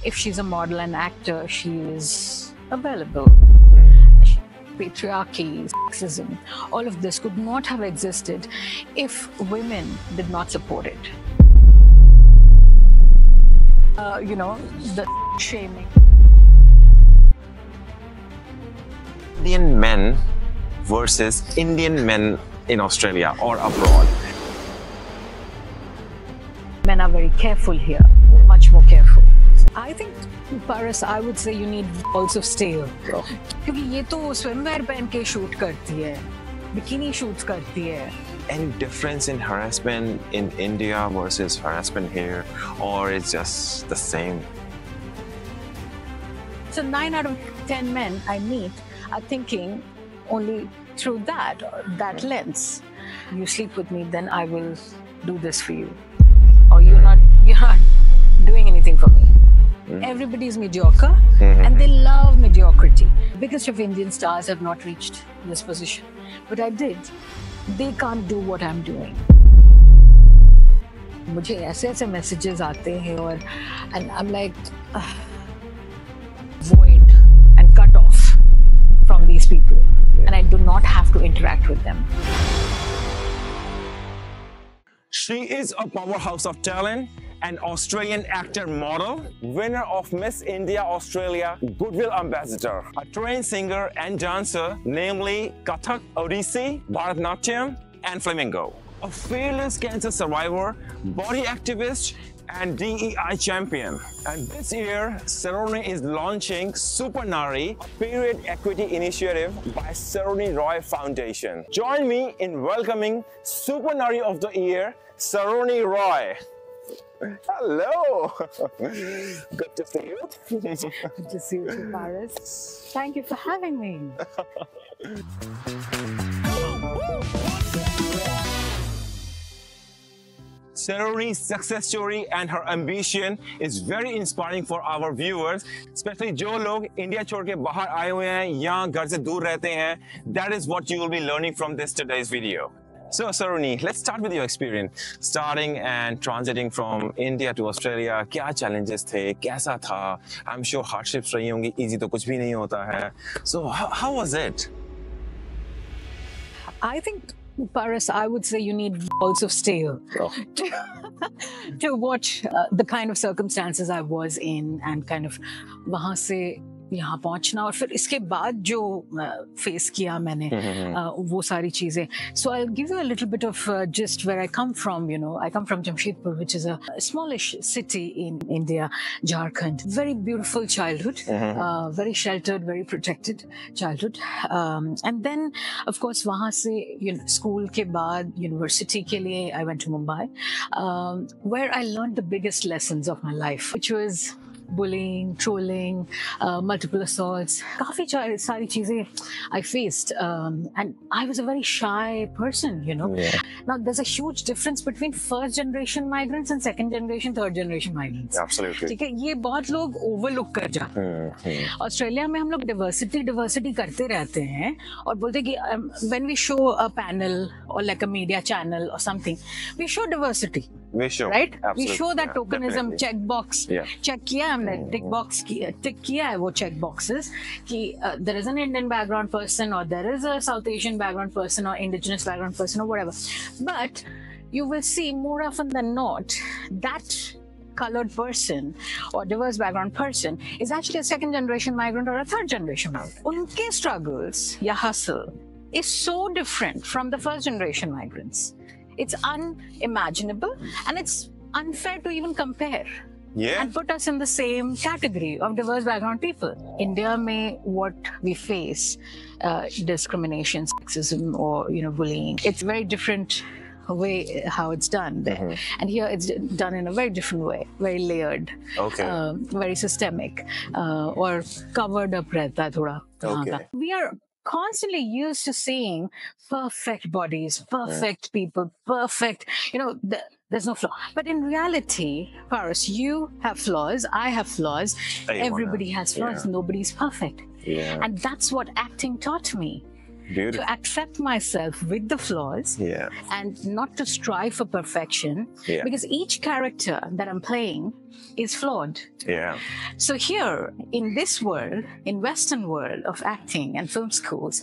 if she's a model and actor, she is available. Patriarchy, sexism, all of this could not have existed if women did not support it. The shaming. Indian men versus Indian men in Australia or abroad. Men are very careful here, much more careful. I think, Paras, I would say you need balls of steel. क्योंकि ये तो swimwear पहन के shoot करती है, bikini shoots करती है. Any difference in harassment in India versus harassment here, or it's just the same? So 9 out of 10 men I meet are thinking only through that lens. You sleep with me, then I will do this for you. Or you're not doing anything for me. Everybody is mediocre and they love mediocrity. Biggest of Indian stars have not reached this position. But I did. They can't do what I'm doing. मुझे ऐसे messages आते हैं और and I'm like void and cut off from these people, and I do not have to interact with them. She is a powerhouse of talent, an Australian actor model, winner of Miss India Australia Goodwill Ambassador, a trained singer and dancer, namely Kathak, Odissi, Bharatanatyam, and Flamenco. A fearless cancer survivor, body activist, and DEI champion. And this year, Saroni is launching Super Nari, a period equity initiative by Saroni Roy Foundation. Join me in welcoming Super Nari of the Year, Saroni Roy. Hello! Good to see you. Good to see you, Paras. Thank you for having me. Saroni's success story and her ambition is very inspiring for our viewers, especially जो लोग India छोड़ के बाहर आए हुए हैं या घर से दूर रहते हैं. That is what you will be learning from this today's video. So Saroni, let's start with your experience. Starting and transiting from India to Australia, क्या challenges थे, कैसा था? I'm sure hardships रही होंगी, easy तो कुछ भी नहीं होता है. So how was it? I think, Paras, I would say you need balls of steel to watch the kind of circumstances I was in and kind of वहाँ से यहाँ पहुँचना और फिर इसके बाद जो फेस किया मैंने वो सारी चीजें. So I'll give you a little bit of gist where I come from. I come from Jamshedpur, which is a smallish city in India, Jharkhand. Very beautiful childhood, very sheltered, very protected childhood. And then, of course, वहाँ से school के बाद university के लिए I went to Mumbai, where I learned the biggest lessons of my life, which was bullying, trolling, multiple assaults. काफी सारी चीजें I faced, and I was a very shy person, Yeah. Now there's a huge difference between first generation migrants and second generation, third generation migrants. Absolutely. ठीक है, ये बहुत लोग overlook कर जाते हैं. ऑस्ट्रेलिया में हम लोग diversity करते रहते हैं और बोलते हैं कि when we show a panel or like a media channel or something, we show diversity. We show, right? Absolutely. We show that Yeah, tokenism, definitely. check box. Yeah. Check किया हमने, tick किया है वो check boxes कि there is an Indian background person or there is a South Asian background person or indigenous background person or whatever. But you will see more often than not that colored person or diverse background person is actually a second generation migrant or a third generation migrant. उनके struggles या hustle is so different from the first generation migrants. It's unimaginable and it's unfair to even compare. Yeah. And put us in the same category of diverse background people. India may what we face, discrimination, sexism, or bullying. It's very different way how it's done there, and here it's done in a very different way, very layered, very systemic, or covered up रहता है थोड़ा. Okay. We are constantly used to seeing perfect bodies, perfect people, perfect, there's no flaw. But in reality, Paras, you have flaws, I have flaws, everybody has flaws, nobody's perfect. Yeah. And that's what acting taught me. Beautiful. to accept myself with the flaws, Yeah. and not to strive for perfection, Yeah. because each character that I'm playing is flawed. Yeah. So here, in this world, in Western world of acting and film schools,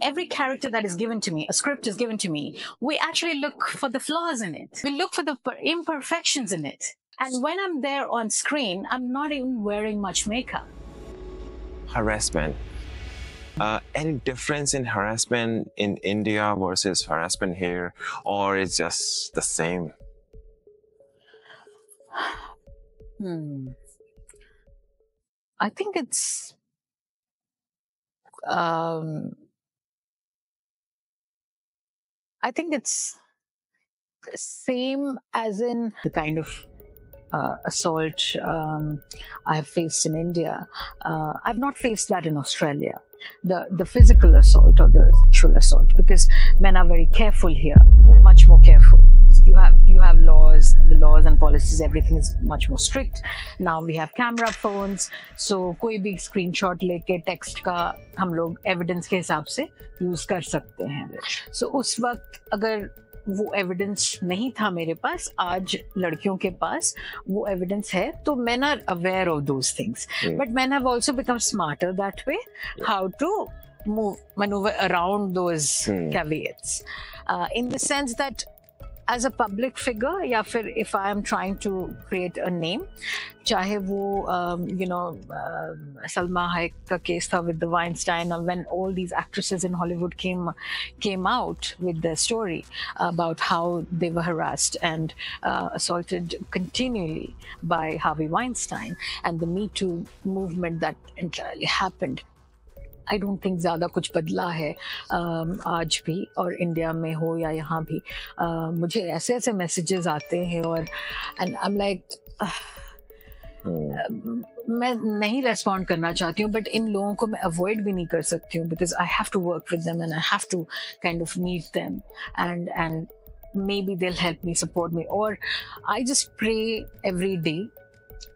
every character that is given to me, a script is given to me, we actually look for the flaws in it. We look for the imperfections in it. And when I'm there on screen, I'm not even wearing much makeup. Harassment. Any difference in harassment in India versus harassment here, or it's just the same? I think it's I think it's the same, as in the kind of assault I have faced in India. I've not faced that in Australia. The physical assault or the sexual assault, because men are very careful here, much more careful. You have laws, the laws and policies, everything is much more strict. Now we have camera phones, so कोई भी screenshot लेके text का हम लोग evidence के हिसाब से use कर सकते हैं. So उस वक्त अगर वो एविडेंस नहीं था मेरे पास, आज लड़कियों के पास वो एविडेंस है, तो men are aware of those things. But men have also become smarter that way, how to maneuver around those caveats. In the sense that as a public figure, या फिर if I am trying to create a name, चाहे वो Salma Hayek का case था with the Weinstein, or when all these actresses in Hollywood came out with their story about how they were harassed and assaulted continually by Harvey Weinstein, and the Me Too movement that entirely happened. I don't think ज़्यादा कुछ बदला है आज भी, और India में हो या यहाँ भी. मुझे ऐसे ऐसे मैसेजेस आते हैं, और and I'm like मैं नहीं रेस्पॉन्ड करना चाहती हूँ, बट इन लोगों को मैं अवॉइड भी नहीं कर सकती हूँ, because I have to work with them and I have to kind of meet them, and maybe they'll help me, support me, or I just pray every day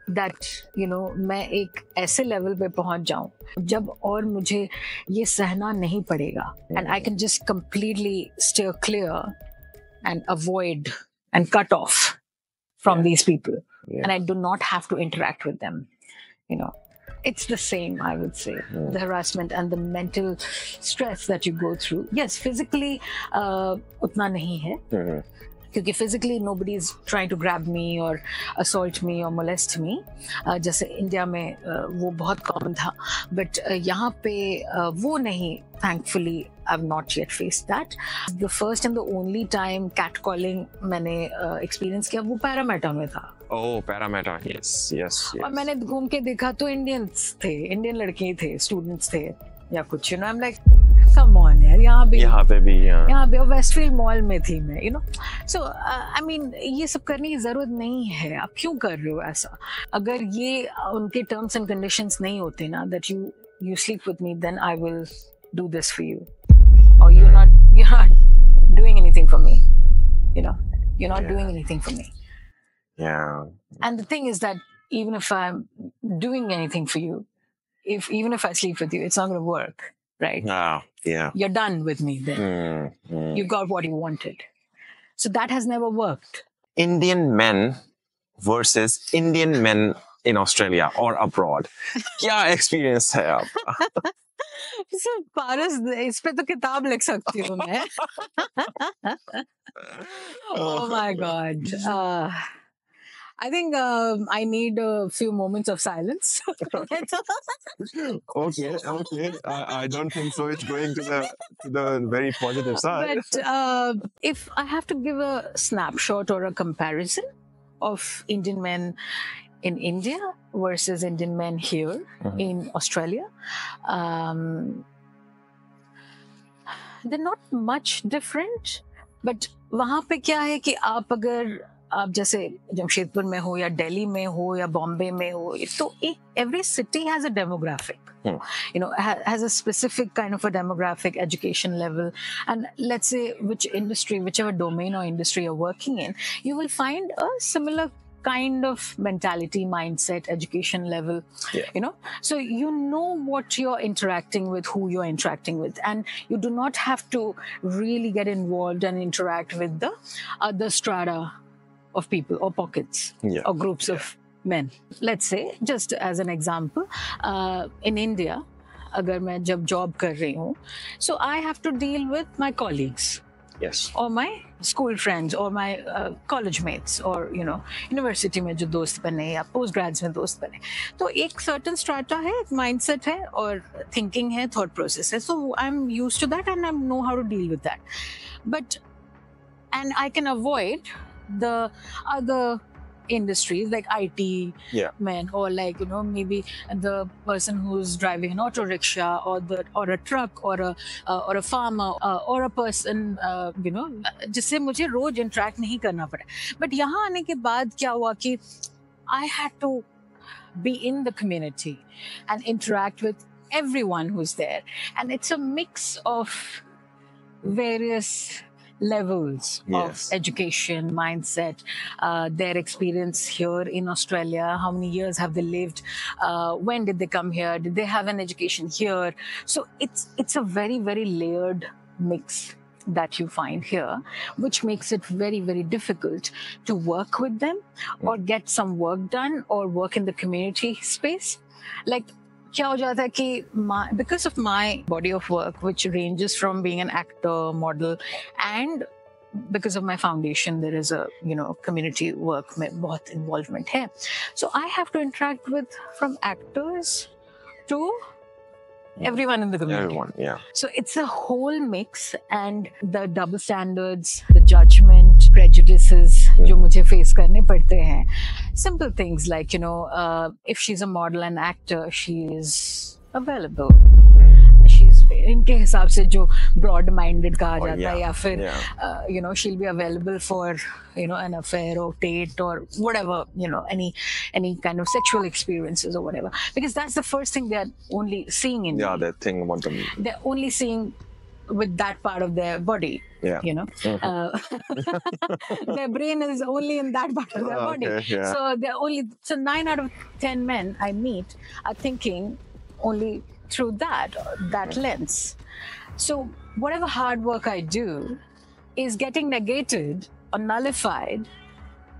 that मैं एक ऐसे लेवल पे पहुंच जाऊं जब और मुझे ये सहना नहीं पड़ेगा, and I can just completely steer clear and avoid and cut off from these people, and I do not have to interact with them. It's the same, I would say, the harassment and the mental stress that you go through. Yes, physically उतना नहीं है, क्योंकि physically nobody is trying to grab me or assault me or molest me. जैसे India में वो बहुत common था, but यहाँ पे वो नहीं. Thankfully, I've not yet faced that. The first and the only time catcalling मैंने experience किया वो पैरामेटा में था. Oh, Parramatta, yes. और मैंने घूम के देखा तो इंडियन लड़के थे, स्टूडेंट्स थे या कुछ. I'm like, come on यार, यहाँ पे वेस्टफील्ड मॉल में थी मैं, so I mean ये सब करने की जरूरत नहीं है. आप क्यों कर रहे हो ऐसा? अगर ये उनके टर्म्स एंड कंडीशंस नहीं होते ना, that you sleep with me, then I will do this for you, or you're not doing anything for me, you're not doing anything for me. Yeah. And the thing is that even if I'm doing anything for you, even if I sleep with you, it's not going to work, right? Yeah. You're done with me then. You got what you wanted. So that has never worked. Indian men versus Indian men in Australia or abroad. क्या experience है आप? So पारस, इस पे तो किताब लिख सकती हूँ मैं. Oh my God. I think I need a few moments of silence. Okay. I don't think so. It's going to the very positive side. But if I have to give a snapshot or a comparison of Indian men in India versus Indian men here in Australia, they're not much different. But वहाँ पे क्या है कि आप जैसे जमशेदपुर में हो या दिल्ली में हो या बॉम्बे में हो, तो every city has a demographic, has a specific kind of a demographic, education level, and let's say whichever domain or industry you're working in, you will find a similar kind of mentality, mindset, education level, you know. So you know what you're interacting with, who you're interacting with, and you do not have to really get involved and interact with the other strata of people or pockets or groups of men. Let's say, just as an example, in India, agar main jab job kar rahi hu, so I have to deal with my colleagues. Yes. Or my school friends or my college mates or you know university में जो दोस्त बने या post grads में दोस्त बने, तो एक certain strata है, mindset है और thinking है, thought process है. So I'm used to that and I know how to deal with that. But and I can avoid the other industries like IT men, or like you know maybe the person who's driving an auto rickshaw or a truck or a farmer or a person you know जिससे मुझे रोज interact नहीं करना पड़े. But यहाँ आने के बाद क्या हुआ कि I had to be in the community and interact with everyone who's there, and it's a mix of various levels of education, mindset, their experience here in Australia, how many years have they lived, when did they come here, did they have an education here. So it's a very, very layered mix that you find here, which makes it very, very difficult to work with them or get some work done or work in the community space. Like, क्या हो जाता है कि because of my body of work, which ranges from being an actor, model, and because of my foundation, there is a you know community work में बहुत involvement है. So I have to interact with from actors to everyone in the community. Everyone, So it's a whole mix, and the double standards, the judgment, prejudices जो मुझे face करने पड़ते हैं. Simple things like, you know, if she's a model and actor, she is available. She's इनके हिसाब से जो broad-minded कहा जाता है, या फिर you know she'll be available for you know an affair or date or whatever, you know, any kind of sexual experiences or whatever, because that's the first thing they're only seeing in me. That thing about them. They're only seeing with that part of their body. You know, their brain is only in that part of their body. So 9 out of 10 men I meet are thinking only through that lens. So whatever hard work I do is getting negated or nullified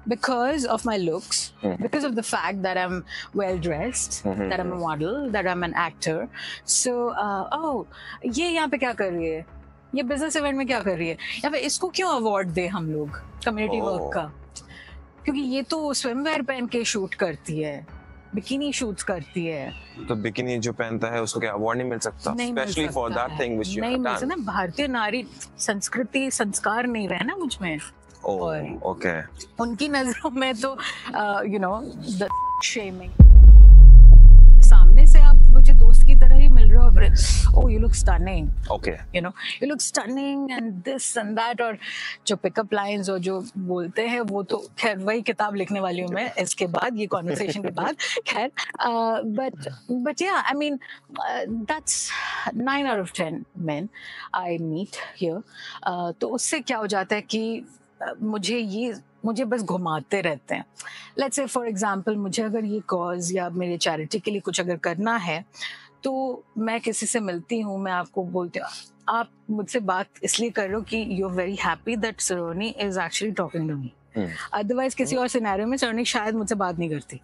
because of my looks, because of the fact that I'm well dressed, that I'm a model, that I'm an actor. So oh, ये यहाँ पे क्या कर रही है, ये business event में क्या कर रही है, या फिर इसको क्यों अवार्ड दे हम लोग कम्युनिटी वर्क का, क्योंकि ये तो स्विमवेयर पहन के शूट करती है, बिकिनी शूट्स करती है. तो बिकिनी जो पहनता है उसको क्या अवार्ड नहीं मिल सकता? Especially for that thing which you have done. नहीं मिल सकता. भारतीय नारी संस्कृति संस्कार नहीं रहे ना मुझ में. Okay. उनकी नजरों में तो you know the shaming. सामने से आप मुझे दोस्त की तरह ही मिल रहे हो, oh you look stunning. Okay. You know, you look stunning and this and that, और जो पिकअप लाइंस और जो बोलते हैं वो तो खैर वही किताब लिखने वाली हूँ मैं इसके बाद, ये कॉन्वर्सेशन के बाद. खैर but yeah, I mean that's 9 out of 10 men I meet here. तो उससे क्या हो जाता है कि मुझे बस घुमाते रहते हैं. लेट्स से फॉर एग्जांपल मुझे अगर ये कॉज या मेरे चैरिटी के लिए कुछ अगर करना है तो मैं किसी से मिलती हूँ, मैं आपको बोलती हूँ आप मुझसे बात इसलिए कर रहे हो कि you are very happy that Saroni is actually talking to me. Otherwise किसी और सिनेरियो में सरोनी शायद मुझसे बात नहीं करती.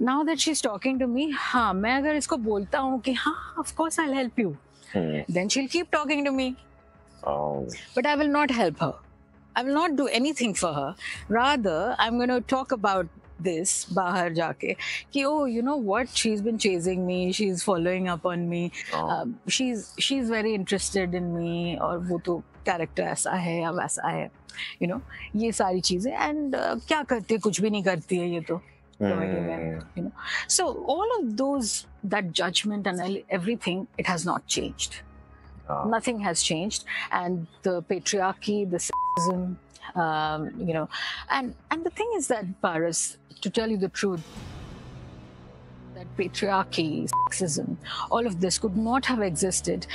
Now that she is talking to me, हाँ मैं अगर इसको बोलता हूँ कि हाँ of course I will help you, then she will keep talking to me, but I will not help her. I will not do anything for her. Rather, I'm going to talk about this bahar jaake ki oh you know what, she's been chasing me, she's following up on me, she's very interested in me, और वो तो character ऐसा है या वैसा है, you know, ये सारी चीजें. And क्या करती है, कुछ भी नहीं करती है ये तो, you know. So all of those, that judgment and everything, it has not changed. Nothing has changed, and the patriarchy, the sexism, you know, and the thing is that Paras, to tell you the truth, that patriarchy, sexism, all of this could not have existed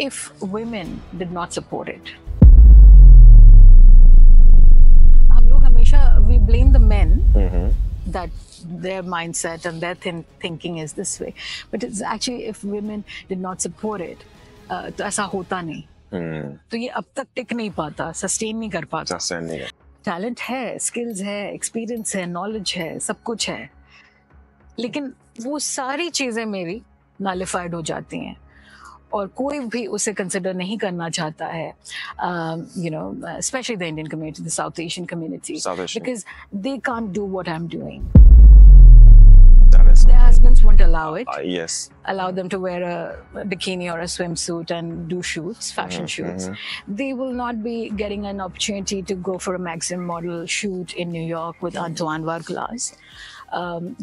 if women did not support it. हम लोग हमेशा we blame the men that their mindset and their thinking is this way. But it's actually, if women did not support it, तो ऐसा होता नहीं. तो ये अब तक टिक नहीं पाता, सस्टेन नहीं कर पाता. टैलेंट है, स्किल्स है, एक्सपीरियंस है, नॉलेज है, सब कुछ है, लेकिन वो सारी चीजें मेरी नलिफाइड हो जाती हैं और कोई भी उसे कंसिडर नहीं करना चाहता है, you know, especially the Indian community, the South Asian community, because they can't do what I'm doing. Their husbands won't allow it. Yes. Allow them to wear a bikini or a swimsuit and do shoots, fashion shoots. They will not be getting an opportunity to go for a magazine model shoot in New York with Antoine Varglas.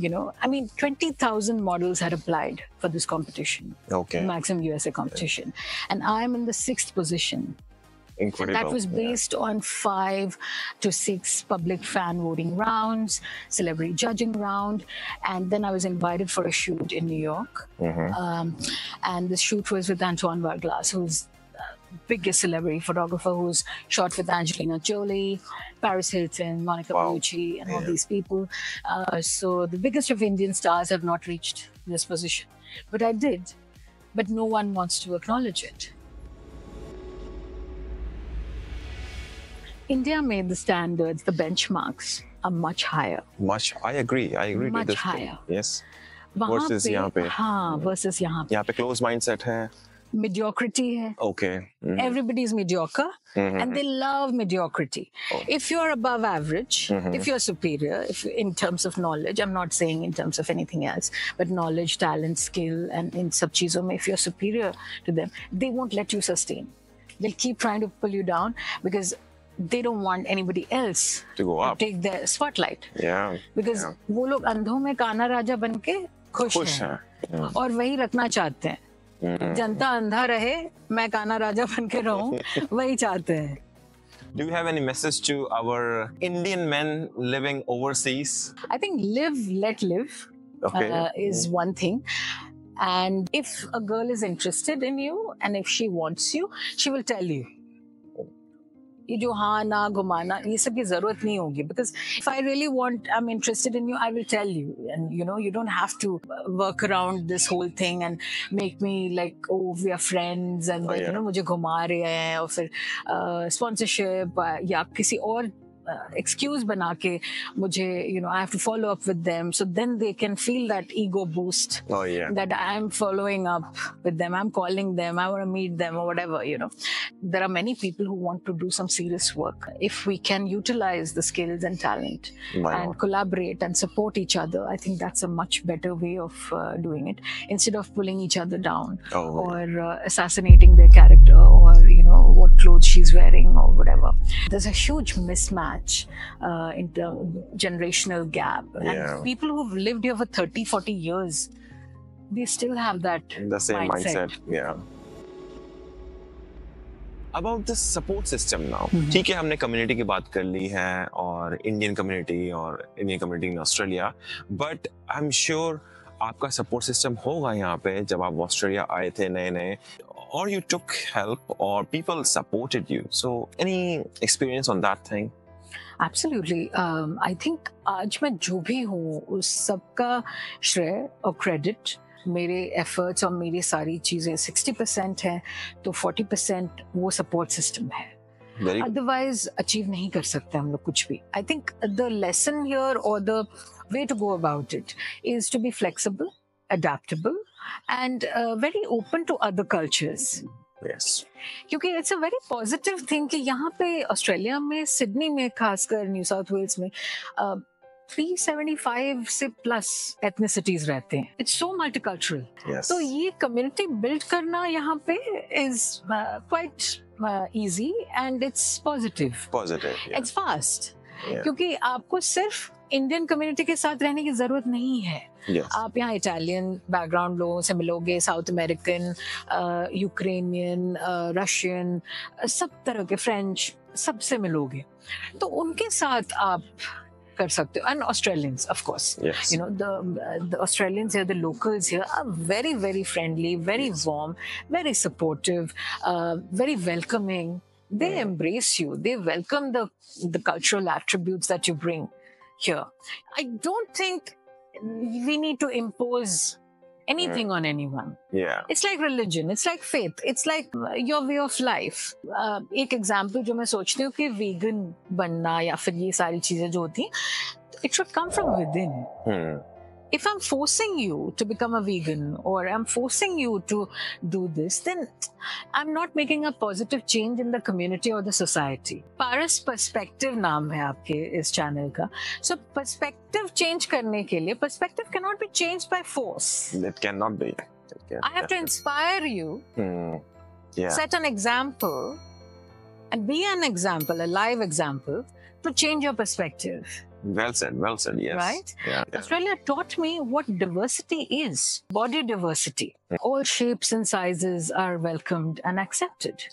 You know, I mean, 20,000 models had applied for this competition. Okay. Maxim USA competition. And I'm in the 6th position. Incredible. That was based on 5 to 6 public fan voting rounds, celebrity judging round, and then I was invited for a shoot in New York. And the shoot was with Antoine Varglas, who's biggest celebrity photographer, who's shot with Angelina Jolie, Paris Hilton, Monica Bellucci, and all these people. So the biggest of Indian stars have not reached this position. But I did. But no one wants to acknowledge it. India made the standards, the benchmarks are much higher. I agree. I agree much with this. Higher. Yes. Versus यहाँ पे. हाँ, versus यहाँ पे. यहाँ पे closed mindset है. Mediocrity hai. Okay. Everybody is mediocre and they love mediocrity. If you're above average, if you're superior, if in terms of knowledge, I'm not saying in terms of anything else, but knowledge, talent, skill, and in sab cheezon mein, if you're superior to them, they won't let you sustain. They'll keep trying to pull you down because they don't want anybody else to go up, take their spotlight. Yeah. Because वो लोग अंधों में काना राजा बनके खुश हैं और वही रखना चाहते हैं. जनता अंधा रहे, मैं काना राजा बनके रहूं, वही चाहते हैं. Do you have any message to our Indian men living overseas? I think live, let live is one thing. And if a girl is interested in you and if she wants you, she will tell you. ये जो हाँ ना घुमाना ये सब की जरूरत नहीं होगी, because if I really want, I'm interested in you, I will tell you, and you know, you don't have to work around this whole thing and make me like, oh, we are friends and you know मुझे घुमा रहे हैं और फिर sponsorship या किसी और excuse बना के मुझे, you know, I have to follow up with them, so then they can feel that ego boost that I'm following up with them, I'm calling them, I want to meet them or whatever, you know. There are many people who want to do some serious work. If we can utilize the skills and talent and collaborate and support each other, I think that's a much better way of doing it, instead of pulling each other down or assassinating their character or, you know, what clothes she's wearing or whatever. There's a huge mismatch in the generational gap. And people who've lived here for 30, 40 years, they still have that the same mindset. Yeah. About the support system now. ठीक है, हमने community की बात कर ली है और Indian community और Indian community in Australia, but I'm sure आपका support system होगा यहाँ पे जब आप ऑस्ट्रेलिया आए थे नए-नए, or you took help or people supported you. So any experience on that thing? Absolutely. I think आज मैं जो भी हूँ उस सबका श्रेय और क्रेडिट मेरे एफर्ट्स और मेरी सारी चीजें 60% हैं, तो 40% वो सपोर्ट सिस्टम है. अदरवाइज अचीव नहीं कर सकते हम लोग कुछ भी. I think the lesson here और the way to go about it is to be flexible, adaptable and very open to other cultures. Yes. क्योंकि it's a very positive thing कि यहाँ पे ऑस्ट्रेलिया में, सिडनी में, खासकर न्यू साउथ वेल्स में 375 से प्लस एथनिसिटीज रहते हैं. It's so multicultural. Yes. तो ये कम्युनिटी बिल्ड करना यहाँ पे is quite easy and it's positive. Positive. Yeah. It's fast. क्योंकि आपको सिर्फ इंडियन कम्युनिटी के साथ रहने की जरूरत नहीं है. आप यहाँ इटालियन बैकग्राउंड लोगों से मिलोगे, साउथ अमेरिकन, यूक्रेनियन, रशियन, सब तरह के, फ्रेंच, सबसे मिलोगे, तो उनके साथ आप कर सकते हो. And Australians of course, you know, the Australians here, the locals here are very very friendly, very warm, very supportive, very welcoming. They embrace you. They welcome the cultural attributes that you bring. here. I don't think we need to impose anything on anyone. Yeah. It's like religion, it's like faith, it's like your way of life. एक example जो मैं सोचती हूँ कि vegan बनना या फिर ये सारी चीजें जो होती हैं, it should come from within. If I'm forcing you to become a vegan or I'm forcing you to do this, then I'm not making a positive change in the community or the society. Paras Perspective नाम है आपके इस channel का. So perspective change करने के लिए, perspective cannot be changed by force. It cannot be. I have to inspire you, set an example, and be an example, a live example, to change your perspective. Well said, yes. Right? Yeah. Australia taught me what diversity is. Body diversity. All shapes and sizes are welcomed and accepted.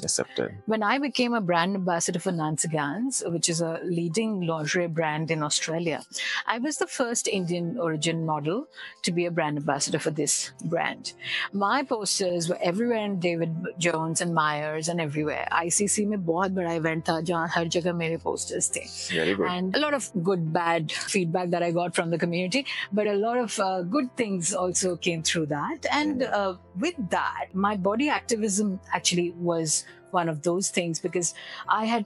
When I became a brand ambassador for Nancy Gans, which is a leading lingerie brand in Australia, I was the first Indian origin model to be a brand ambassador for this brand. My posters were everywhere in David Jones and Myers and everywhere. ICC में बहुत बड़ा event था जहाँ हर जगह मेरे posters थे. Very good. And a lot of good, bad feedback that I got from the community, but a lot of good things also came through that. And with that, my body activism actually was one of those things, because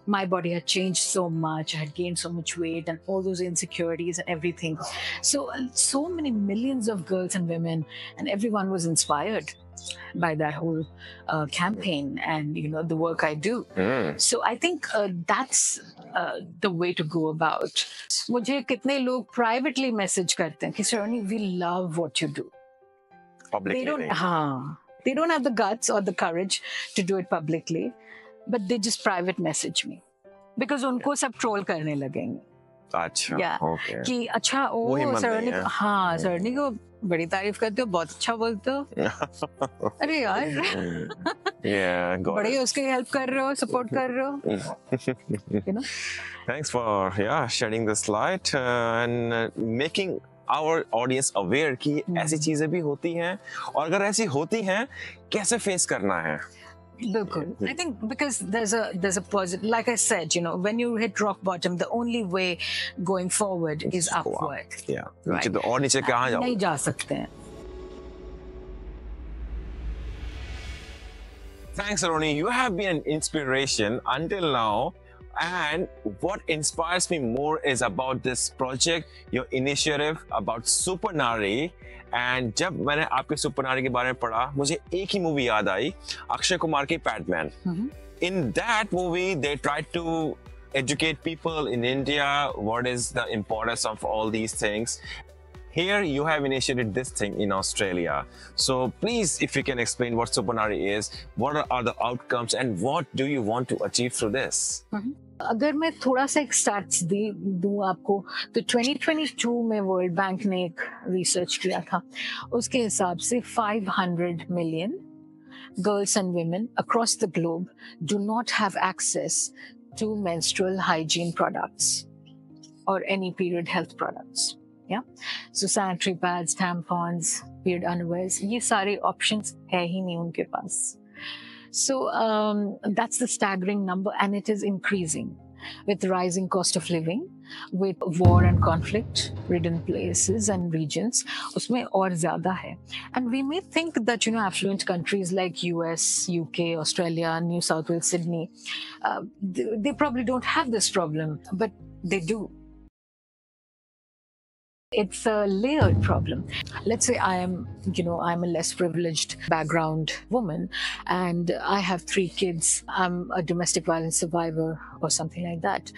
my body had changed so much. I had gained so much weight and all those insecurities and everything. So many millions of girls and women and everyone was inspired by that whole campaign and, the work I do. So I think that's the way to go about. मुझे कितने लोग privately message करते हैं कि Saronee, we love what you do. Publicly. They don't have the guts or the courage to do it publicly, but they just private message me because उनको सब troll करने लगेंगे. अच्छा. Yeah. Okay. कि अच्छा Saronee, Saronee को बड़ी तारीफ करते हो, बहुत अच्छा बोलते हो. अरे यार. Yeah. बड़े उसके help कर रहे हो, support कर रहे हो. Thanks for shedding this light and making our audience aware कि ऐसी चीजें भी होती हैं और अगर ऐसी होती हैं कैसे फेस करना है. Bilkul. I think because there's a positive, like I said, when you hit rock bottom, the only way going forward is upward. Yeah. Right. नीचे तो और नीचे कहाँ जाओ? नहीं जा सकते हैं. Thanks, Saronee. You have been an inspiration until now. And what inspires me more is about this project, your initiative about Super Nari. And जब मैंने आपके Super Nari के बारे में पढ़ा, मुझे एक ही मूवी याद आई, अक्षय कुमार की Padman. In that movie, they tried to educate people in India what is the importance of all these things. Here you have initiated this thing in Australia. So please, if you can explain what Super Nari is, what are the outcomes and what do you want to achieve through this? अगर मैं थोड़ा सा एक stats दूं आपको, तो 2022 में world bank ने एक रिसर्च किया था. उसके हिसाब से 500 million girls and women across the globe do not have access to menstrual hygiene products or any period health products. Yeah, so sanitary pads, tampons, period underwears, ये सारे options है ही नहीं उनके पास. So that's the staggering number, and it is increasing with rising cost of living, with war and conflict-ridden places and regions. उसमें और ज़्यादा है. And we may think that affluent countries like US, UK, Australia, New South Wales, Sydney, they probably don't have this problem, but they do. It's a layered problem. Let's say I'm a less privileged background woman and I have 3 kids. I'm a domestic violence survivor or something like that.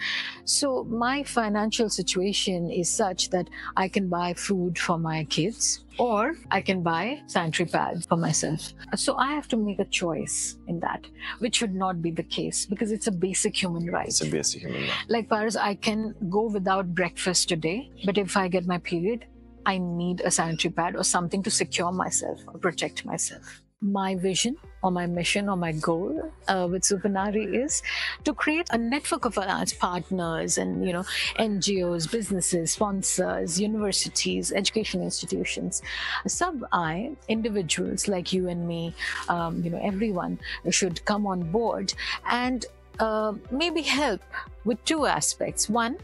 So my financial situation is such that I can buy food for my kids or I can buy sanitary pads for myself. So I have to make a choice in that, which should not be the case because it's a basic human right. It's a basic human right. Like Paras, I can go without breakfast today, but if I get my period, I need a sanitary pad or something to secure myself or protect myself. My vision or my mission or my goal with Super Nari is to create a network of alliance partners and, NGOs, businesses, sponsors, universities, education institutions. Individuals like you and me, everyone should come on board and maybe help with two aspects. One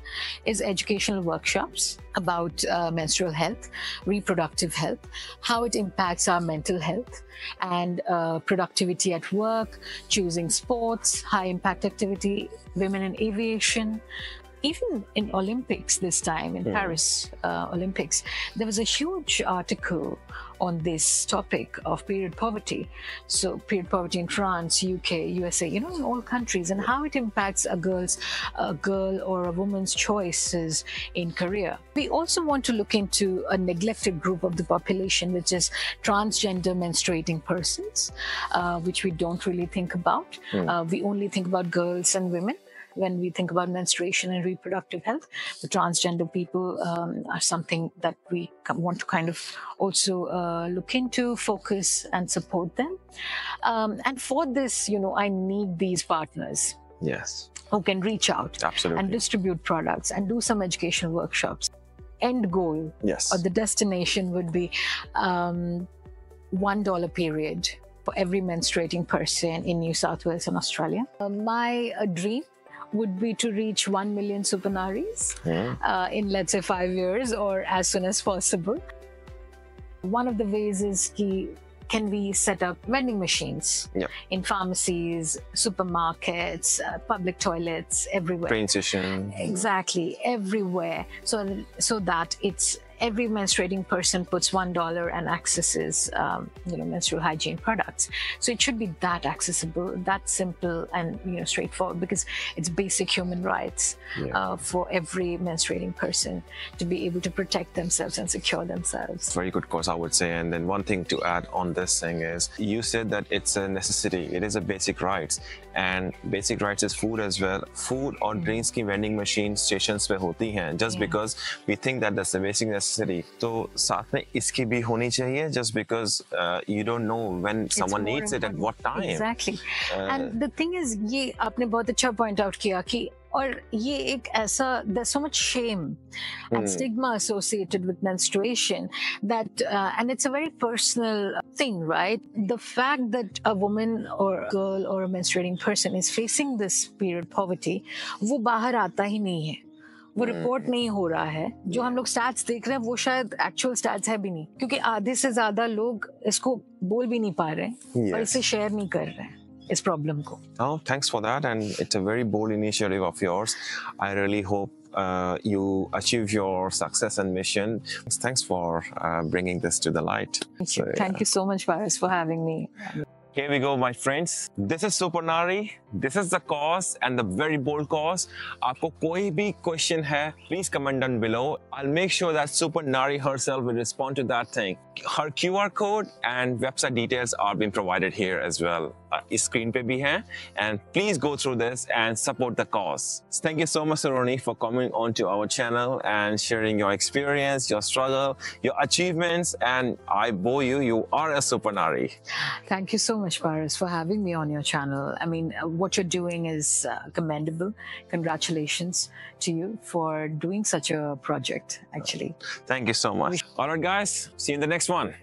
is educational workshops about menstrual health, reproductive health, how it impacts our mental health and productivity at work, choosing sports, high impact activity, women in aviation. Even in Olympics this time, in Paris Olympics, there was a huge article on this topic of period poverty. So period poverty in France, UK, USA, in all countries, and how it impacts a girl or a woman's choices in career. We also want to look into a neglected group of the population, which is transgender menstruating persons, which we don't really think about. We only think about girls and women when we think about menstruation and reproductive health. The transgender people are something that we want to kind of also look into, focus and support them. And for this, I need these partners. Yes. Who can reach out and distribute products and do some educational workshops. End goal or the destination would be $1 period for every menstruating person in New South Wales and Australia. My dream would be to reach 1 million Suparnaris in, let's say, 5 years or as soon as possible. One of the ways is can we set up vending machines in pharmacies, supermarkets, public toilets, everywhere. Train station. Exactly, everywhere. So that it's every menstruating person puts $1 and accesses, menstrual hygiene products. So it should be that accessible, that simple, and straightforward, because it's basic human rights for every menstruating person to be able to protect themselves and secure themselves. Very good cause, I would say. And then one thing to add on this thing is, you said that it's a necessity. It is a basic rights, and basic rights is food as well. Food or drinks की vending machine stations पे होती हैं, just because we think that that's a basic necessity. तो साथ में इसकी भी होनी चाहिए, just because you don't know when someone needs it at what time. Exactly. And the thing is, ये आपने बहुत अच्छा point out किया कि और ये एक ऐसा, there's so much shame and stigma associated with menstruation that and it's a very personal thing, right? The fact that a woman or a girl or a menstruating person is facing this period poverty, वो बाहर आता ही नहीं है, वो report नहीं हो रहा है. जो हम लोग स्टैट्स देख रहे हैं वो शायद एक्चुअल स्टैट्स है भी नहीं, क्योंकि आधे से ज्यादा लोग इसको बोल भी नहीं पा रहे हैं और इसे शेयर नहीं कर रहे हैं इस प्रॉब्लम को. Oh, thanks for that, and it's a very bold initiative of yours. I really hope you achieve your success and mission. Thanks for bringing this to the light. Thank you so much, Paras, for having me. Here we go, my friends. This is Suparnari. This is the cause, and the very bold cause. आपको कोई भी question है, please comment down below. I'll make sure that Suparnari herself will respond to that thing. Her QR code and website details are being provided here as well. इस screen पे भी हैं, and please go through this and support the cause. Thank you so much, Saroni, for coming onto our channel and sharing your experience, your struggle, your achievements, and I bow you. You are a Suparnari. Thank you so much, Paras, for having me on your channel. I mean, what you're doing is commendable. Congratulations to you for doing such a project, actually. Thank you so much. All right, guys, see you in the next one.